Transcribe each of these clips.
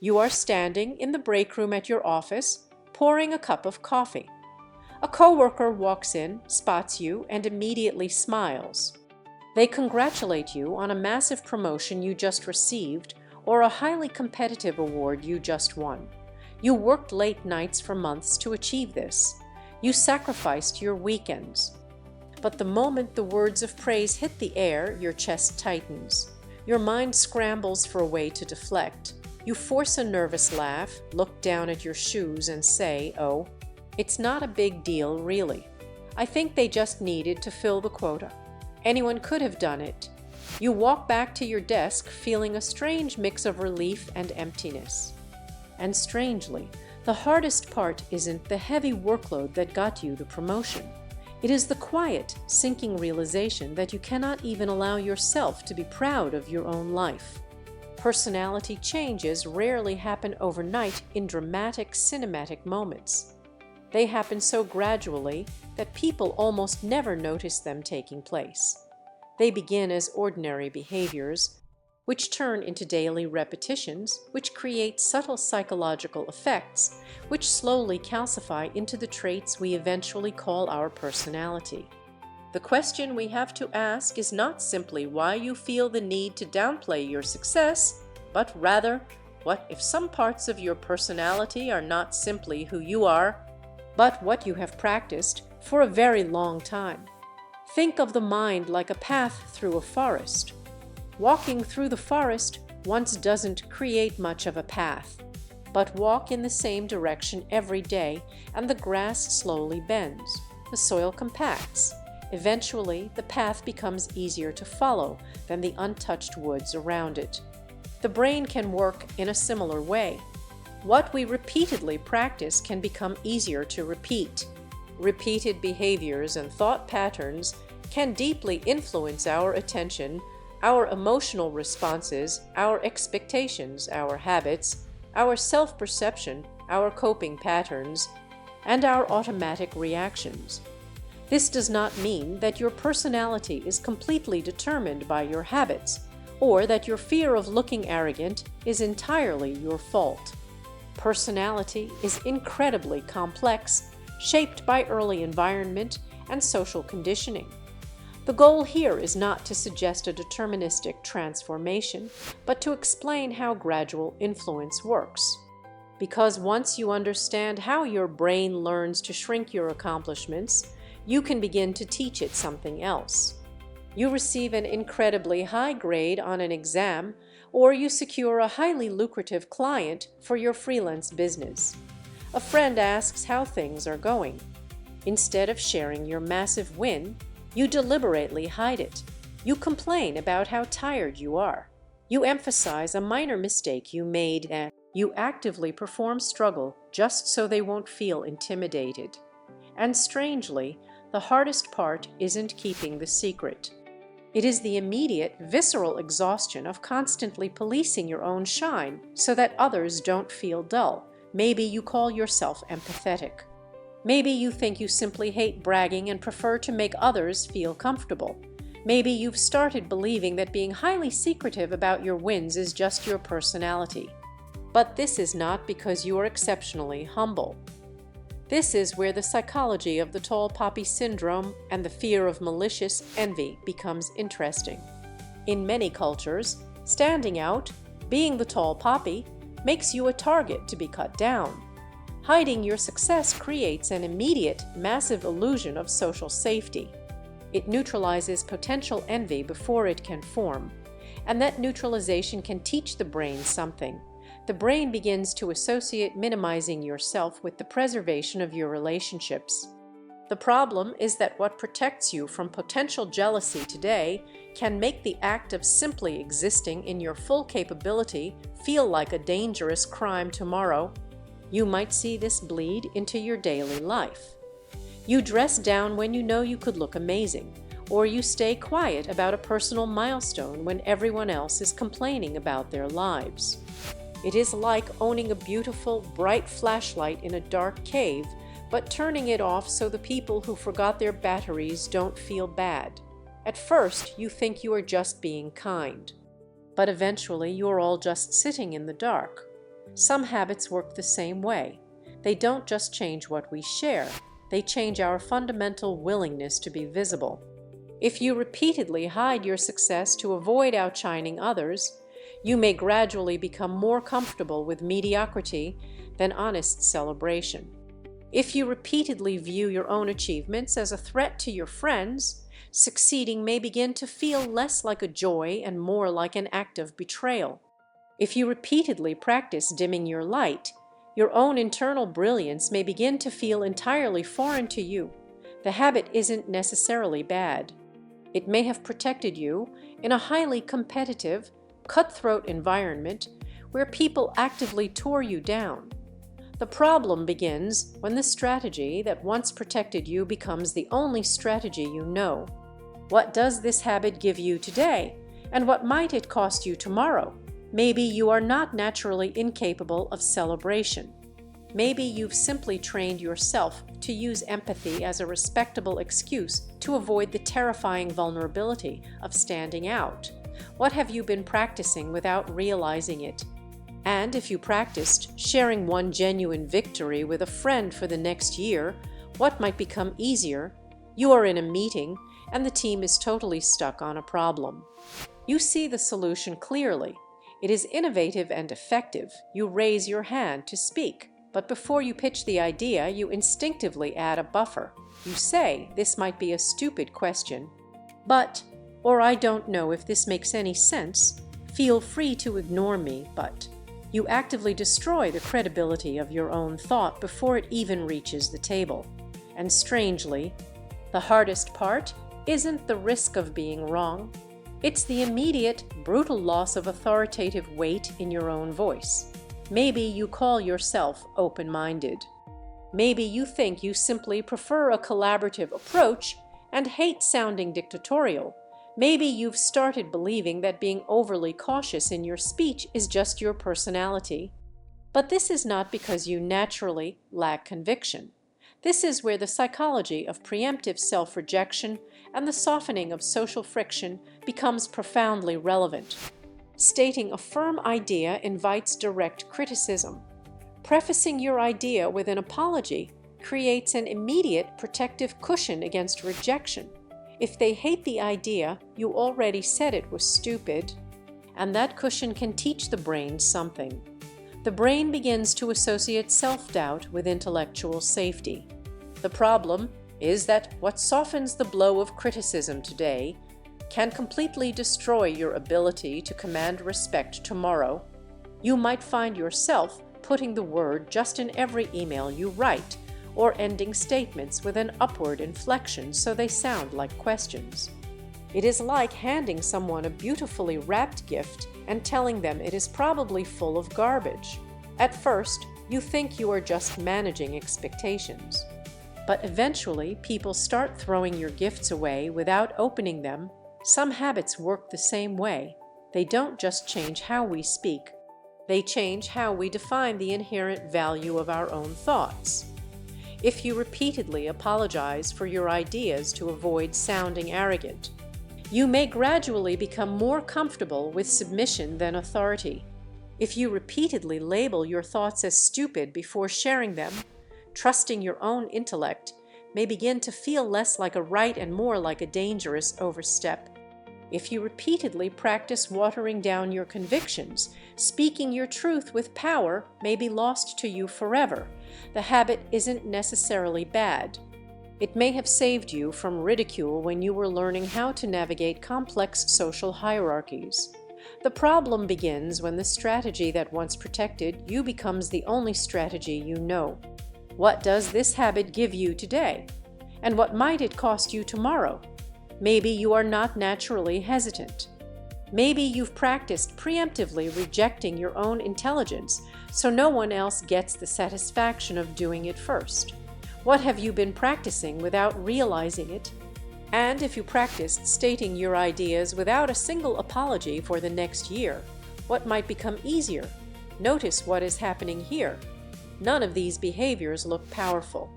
You are standing in the break room at your office, pouring a cup of coffee. A coworker walks in, spots you, and immediately smiles. They congratulate you on a massive promotion you just received or a highly competitive award you just won. You worked late nights for months to achieve this. You sacrificed your weekends. But the moment the words of praise hit the air, your chest tightens. Your mind scrambles for a way to deflect. You force a nervous laugh, look down at your shoes, and say, "Oh, it's not a big deal, really. I think they just needed to fill the quota. Anyone could have done it." You walk back to your desk feeling a strange mix of relief and emptiness. And strangely, the hardest part isn't the heavy workload that got you the promotion. It is the quiet, sinking realization that you cannot even allow yourself to be proud of your own life. Personality changes rarely happen overnight in dramatic, cinematic moments. They happen so gradually that people almost never notice them taking place. They begin as ordinary behaviors, which turn into daily repetitions, which create subtle psychological effects, which slowly calcify into the traits we eventually call our personality. The question we have to ask is not simply why you feel the need to downplay your success, but rather, what if some parts of your personality are not simply who you are, but what you have practiced for a very long time? Think of the mind like a path through a forest. Walking through the forest once doesn't create much of a path, but walk in the same direction every day and the grass slowly bends, the soil compacts. Eventually, the path becomes easier to follow than the untouched woods around it. The brain can work in a similar way. What we repeatedly practice can become easier to repeat. Repeated behaviors and thought patterns can deeply influence our attention, our emotional responses, our expectations, our habits, our self-perception, our coping patterns, and our automatic reactions. This does not mean that your personality is completely determined by your habits, or that your fear of looking arrogant is entirely your fault. Personality is incredibly complex, shaped by early environment and social conditioning. The goal here is not to suggest a deterministic transformation, but to explain how gradual influence works. Because once you understand how your brain learns to shrink your accomplishments, you can begin to teach it something else. You receive an incredibly high grade on an exam, or you secure a highly lucrative client for your freelance business. A friend asks how things are going. Instead of sharing your massive win, you deliberately hide it. You complain about how tired you are. You emphasize a minor mistake you made, and you actively perform struggle just so they won't feel intimidated. And strangely, the hardest part isn't keeping the secret. It is the immediate, visceral exhaustion of constantly policing your own shine so that others don't feel dull. Maybe you call yourself empathetic. Maybe you think you simply hate bragging and prefer to make others feel comfortable. Maybe you've started believing that being highly secretive about your wins is just your personality. But this is not because you are exceptionally humble. This is where the psychology of the tall poppy syndrome and the fear of malicious envy becomes interesting. In many cultures, standing out, being the tall poppy, makes you a target to be cut down. Hiding your success creates an immediate, massive illusion of social safety. It neutralizes potential envy before it can form, and that neutralization can teach the brain something. The brain begins to associate minimizing yourself with the preservation of your relationships. The problem is that what protects you from potential jealousy today can make the act of simply existing in your full capability feel like a dangerous crime tomorrow. You might see this bleed into your daily life. You dress down when you know you could look amazing, or you stay quiet about a personal milestone when everyone else is complaining about their lives. It is like owning a beautiful, bright flashlight in a dark cave, but turning it off so the people who forgot their batteries don't feel bad. At first, you think you are just being kind, but eventually you are all just sitting in the dark. Some habits work the same way. They don't just change what we share, they change our fundamental willingness to be visible. If you repeatedly hide your success to avoid outshining others, you may gradually become more comfortable with mediocrity than honest celebration. If you repeatedly view your own achievements as a threat to your friends, succeeding may begin to feel less like a joy and more like an act of betrayal. If you repeatedly practice dimming your light, your own internal brilliance may begin to feel entirely foreign to you. The habit isn't necessarily bad. It may have protected you in a highly competitive, cutthroat environment where people actively tore you down. The problem begins when the strategy that once protected you becomes the only strategy you know. What does this habit give you today, and what might it cost you tomorrow? Maybe you are not naturally incapable of celebration. Maybe you've simply trained yourself to use empathy as a respectable excuse to avoid the terrifying vulnerability of standing out. What have you been practicing without realizing it? And if you practiced sharing one genuine victory with a friend for the next year, what might become easier? You are in a meeting and the team is totally stuck on a problem. You see the solution clearly. It is innovative and effective. You raise your hand to speak. But before you pitch the idea, you instinctively add a buffer. You say, "This might be a stupid question, but," or "I don't know if this makes any sense. Feel free to ignore me, but." You actively destroy the credibility of your own thought before it even reaches the table. And strangely, the hardest part isn't the risk of being wrong. It's the immediate, brutal loss of authoritative weight in your own voice. Maybe you call yourself open-minded. Maybe you think you simply prefer a collaborative approach and hate sounding dictatorial. Maybe you've started believing that being overly cautious in your speech is just your personality. But this is not because you naturally lack conviction. This is where the psychology of preemptive self-rejection and the softening of social friction becomes profoundly relevant. Stating a firm idea invites direct criticism. Prefacing your idea with an apology creates an immediate protective cushion against rejection. If they hate the idea, you already said it was stupid. And that cushion can teach the brain something. The brain begins to associate self-doubt with intellectual safety. The problem is that what softens the blow of criticism today can completely destroy your ability to command respect tomorrow. You might find yourself putting the word just in every email you write, or ending statements with an upward inflection so they sound like questions. It is like handing someone a beautifully wrapped gift and telling them it is probably full of garbage. At first, you think you are just managing expectations. But eventually, people start throwing your gifts away without opening them. Some habits work the same way. They don't just change how we speak. They change how we define the inherent value of our own thoughts. If you repeatedly apologize for your ideas to avoid sounding arrogant, you may gradually become more comfortable with submission than authority. If you repeatedly label your thoughts as stupid before sharing them, trusting your own intellect may begin to feel less like a right and more like a dangerous overstep. If you repeatedly practice watering down your convictions, speaking your truth with power may be lost to you forever. The habit isn't necessarily bad. It may have saved you from ridicule when you were learning how to navigate complex social hierarchies. The problem begins when the strategy that once protected you becomes the only strategy you know. What does this habit give you today? And what might it cost you tomorrow? Maybe you are not naturally hesitant. Maybe you've practiced preemptively rejecting your own intelligence so no one else gets the satisfaction of doing it first. What have you been practicing without realizing it? And if you practiced stating your ideas without a single apology for the next year, what might become easier? Notice what is happening here. None of these behaviors look powerful.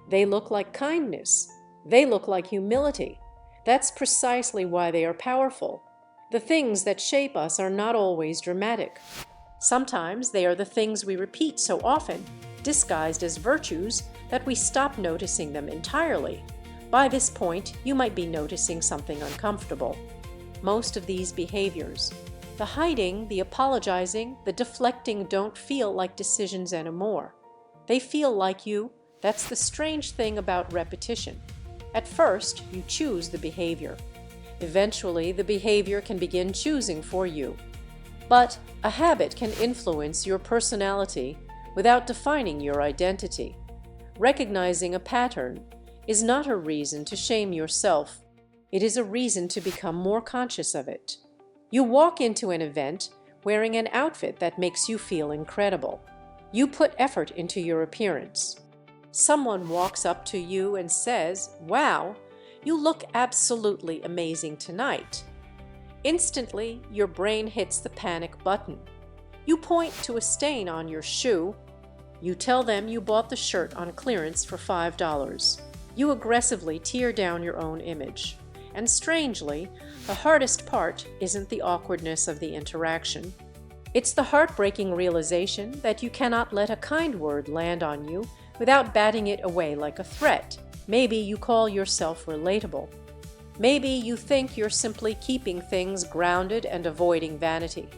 They look like kindness. They look like humility. That's precisely why they are powerful. The things that shape us are not always dramatic. Sometimes they are the things we repeat so often, disguised as virtues, that we stop noticing them entirely. By this point, you might be noticing something uncomfortable. Most of these behaviors, the hiding, the apologizing, the deflecting, don't feel like decisions anymore. They feel like you. That's the strange thing about repetition. At first, you choose the behavior. Eventually, the behavior can begin choosing for you. But a habit can influence your personality without defining your identity. Recognizing a pattern is not a reason to shame yourself. It is a reason to become more conscious of it. You walk into an event wearing an outfit that makes you feel incredible. You put effort into your appearance. Someone walks up to you and says, "Wow, you look absolutely amazing tonight." Instantly, your brain hits the panic button. You point to a stain on your shoe. You tell them you bought the shirt on clearance for $5. You aggressively tear down your own image. And strangely, the hardest part isn't the awkwardness of the interaction. It's the heartbreaking realization that you cannot let a kind word land on you without batting it away like a threat. Maybe you call yourself relatable. Maybe you think you're simply keeping things grounded and avoiding vanity.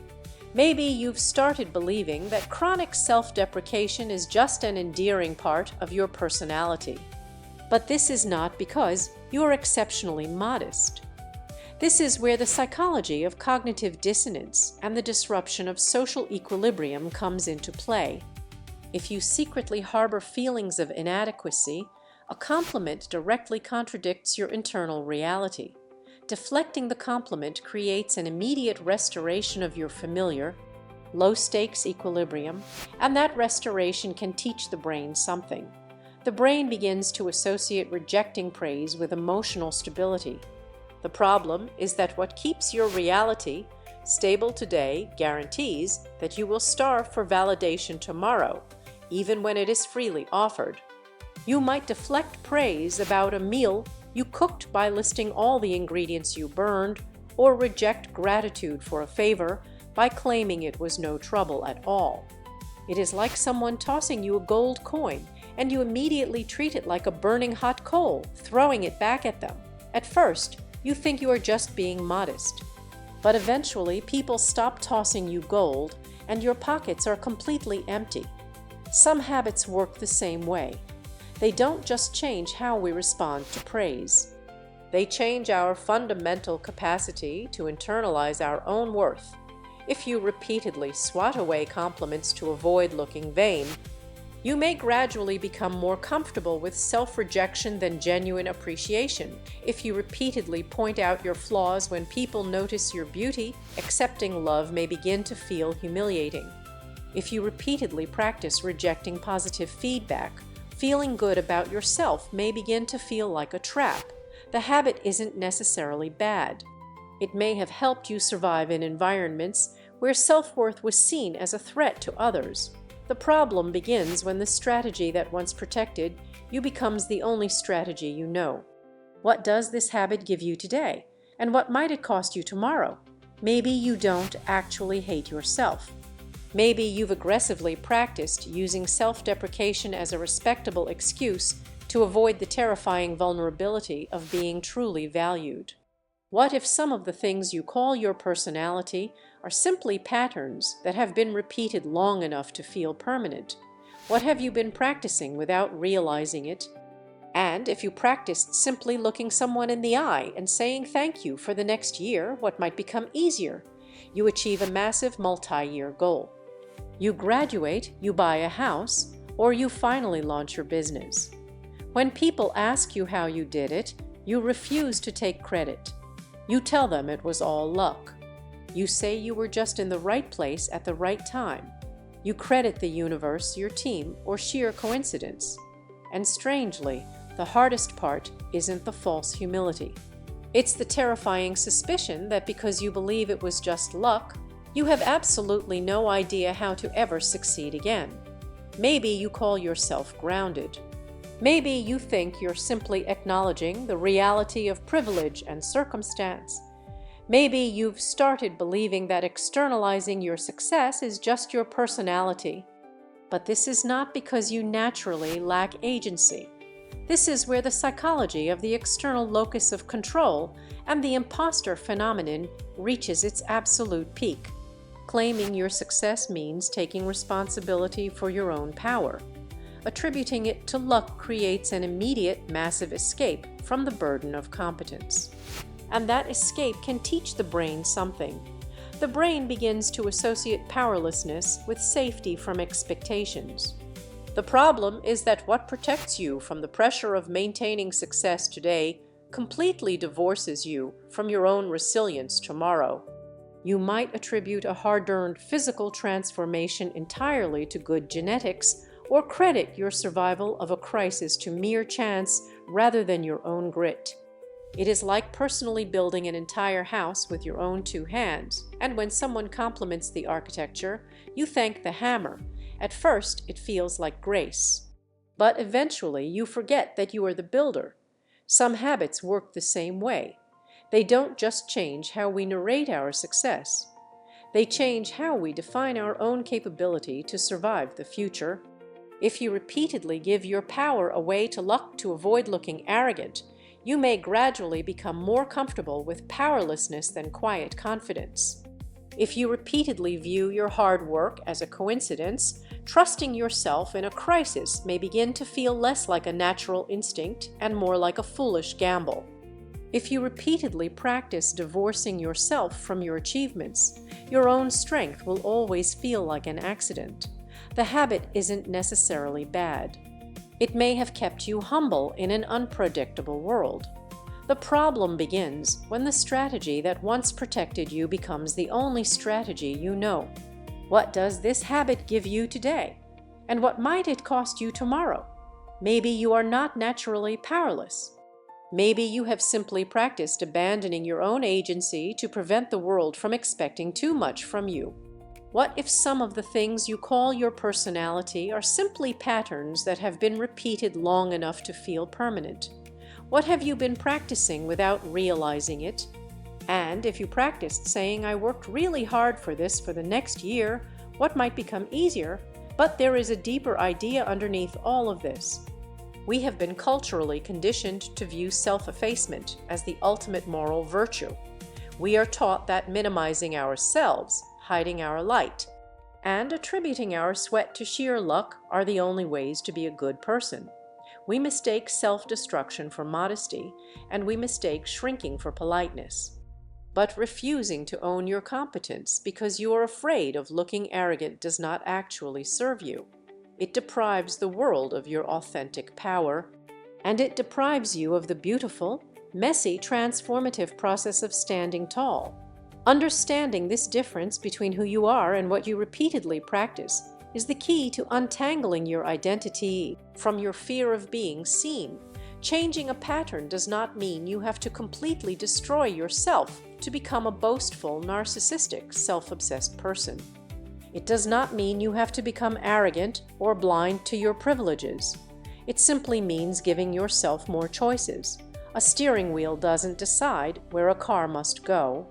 Maybe you've started believing that chronic self-deprecation is just an endearing part of your personality. But this is not because you're exceptionally modest. This is where the psychology of cognitive dissonance and the disruption of social equilibrium comes into play. If you secretly harbor feelings of inadequacy, a compliment directly contradicts your internal reality. Deflecting the compliment creates an immediate restoration of your familiar, low-stakes equilibrium, and that restoration can teach the brain something. The brain begins to associate rejecting praise with emotional stability. The problem is that what keeps your reality stable today guarantees that you will starve for validation tomorrow, even when it is freely offered. You might deflect praise about a meal you cooked by listing all the ingredients you burned, or reject gratitude for a favor by claiming it was no trouble at all. It is like someone tossing you a gold coin, and you immediately treat it like a burning hot coal, throwing it back at them. At first, you think you are just being modest. But eventually, people stop tossing you gold, and your pockets are completely empty. Some habits work the same way. They don't just change how we respond to praise. They change our fundamental capacity to internalize our own worth. If you repeatedly swat away compliments to avoid looking vain, you may gradually become more comfortable with self-rejection than genuine appreciation. If you repeatedly point out your flaws when people notice your beauty, accepting love may begin to feel humiliating. If you repeatedly practice rejecting positive feedback, feeling good about yourself may begin to feel like a trap. The habit isn't necessarily bad. It may have helped you survive in environments where self-worth was seen as a threat to others. The problem begins when the strategy that once protected you becomes the only strategy you know. What does this habit give you today? And what might it cost you tomorrow? Maybe you don't actually hate yourself. Maybe you've aggressively practiced using self-deprecation as a respectable excuse to avoid the terrifying vulnerability of being truly valued. What if some of the things you call your personality are simply patterns that have been repeated long enough to feel permanent? What have you been practicing without realizing it? And if you practiced simply looking someone in the eye and saying thank you for the next year, what might become easier? You achieve a massive multi-year goal. You graduate, you buy a house, or you finally launch your business. When people ask you how you did it, you refuse to take credit. You tell them it was all luck. You say you were just in the right place at the right time. You credit the universe, your team, or sheer coincidence. And strangely, the hardest part isn't the false humility. It's the terrifying suspicion that because you believe it was just luck, you have absolutely no idea how to ever succeed again. Maybe you call yourself grounded. Maybe you think you're simply acknowledging the reality of privilege and circumstance. Maybe you've started believing that externalizing your success is just your personality. But this is not because you naturally lack agency. This is where the psychology of the external locus of control and the imposter phenomenon reaches its absolute peak. Claiming your success means taking responsibility for your own power. Attributing it to luck creates an immediate, massive escape from the burden of competence. And that escape can teach the brain something. The brain begins to associate powerlessness with safety from expectations. The problem is that what protects you from the pressure of maintaining success today completely divorces you from your own resilience tomorrow. You might attribute a hard-earned physical transformation entirely to good genetics, or credit your survival of a crisis to mere chance rather than your own grit. It is like personally building an entire house with your own two hands, and when someone compliments the architecture, you thank the hammer. At first, it feels like grace. But eventually, you forget that you are the builder. Some habits work the same way. They don't just change how we narrate our success. They change how we define our own capability to survive the future. If you repeatedly give your power away to luck to avoid looking arrogant, you may gradually become more comfortable with powerlessness than quiet confidence. If you repeatedly view your hard work as a coincidence, trusting yourself in a crisis may begin to feel less like a natural instinct and more like a foolish gamble. If you repeatedly practice divorcing yourself from your achievements, your own strength will always feel like an accident. The habit isn't necessarily bad. It may have kept you humble in an unpredictable world. The problem begins when the strategy that once protected you becomes the only strategy you know. What does this habit give you today? And what might it cost you tomorrow? Maybe you are not naturally powerless. Maybe you have simply practiced abandoning your own agency to prevent the world from expecting too much from you. What if some of the things you call your personality are simply patterns that have been repeated long enough to feel permanent? What have you been practicing without realizing it? And if you practiced saying, "I worked really hard for this for the next year," what might become easier? But there is a deeper idea underneath all of this. We have been culturally conditioned to view self-effacement as the ultimate moral virtue. We are taught that minimizing ourselves, hiding our light, and attributing our sweat to sheer luck are the only ways to be a good person. We mistake self-destruction for modesty, and we mistake shrinking for politeness. But refusing to own your competence because you are afraid of looking arrogant does not actually serve you. It deprives the world of your authentic power, and it deprives you of the beautiful, messy, transformative process of standing tall. Understanding this difference between who you are and what you repeatedly practice is the key to untangling your identity from your fear of being seen. Changing a pattern does not mean you have to completely destroy yourself to become a boastful, narcissistic, self-obsessed person. It does not mean you have to become arrogant or blind to your privileges. It simply means giving yourself more choices. A steering wheel doesn't decide where a car must go.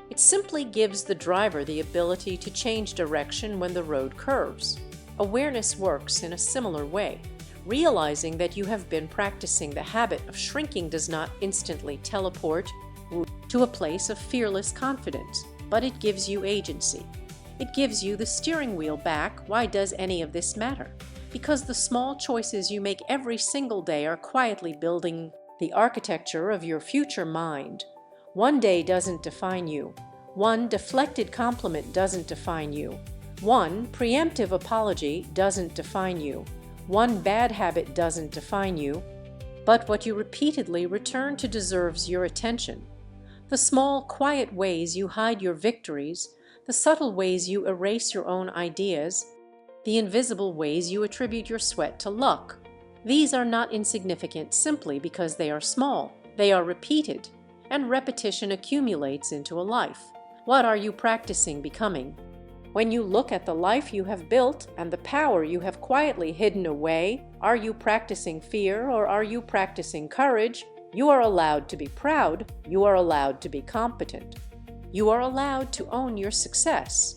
It simply gives the driver the ability to change direction when the road curves. Awareness works in a similar way. Realizing that you have been practicing the habit of shrinking does not instantly teleport you to a place of fearless confidence, but it gives you agency. It gives you the steering wheel back. Why does any of this matter? Because the small choices you make every single day are quietly building the architecture of your future mind. One day doesn't define you. One deflected compliment doesn't define you. One preemptive apology doesn't define you. One bad habit doesn't define you. But what you repeatedly return to deserves your attention. The small, quiet ways you hide your victories, the subtle ways you erase your own ideas, the invisible ways you attribute your sweat to luck. These are not insignificant simply because they are small. They are repeated, and repetition accumulates into a life. What are you practicing becoming? When you look at the life you have built and the power you have quietly hidden away, are you practicing fear or are you practicing courage? You are allowed to be proud. You are allowed to be competent. You are allowed to own your success,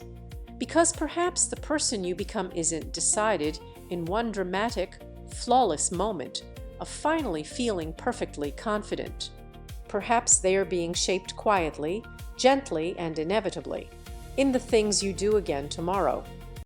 because perhaps the person you become isn't decided in one dramatic, flawless moment of finally feeling perfectly confident. Perhaps they are being shaped quietly, gently, and inevitably in the things you do again tomorrow.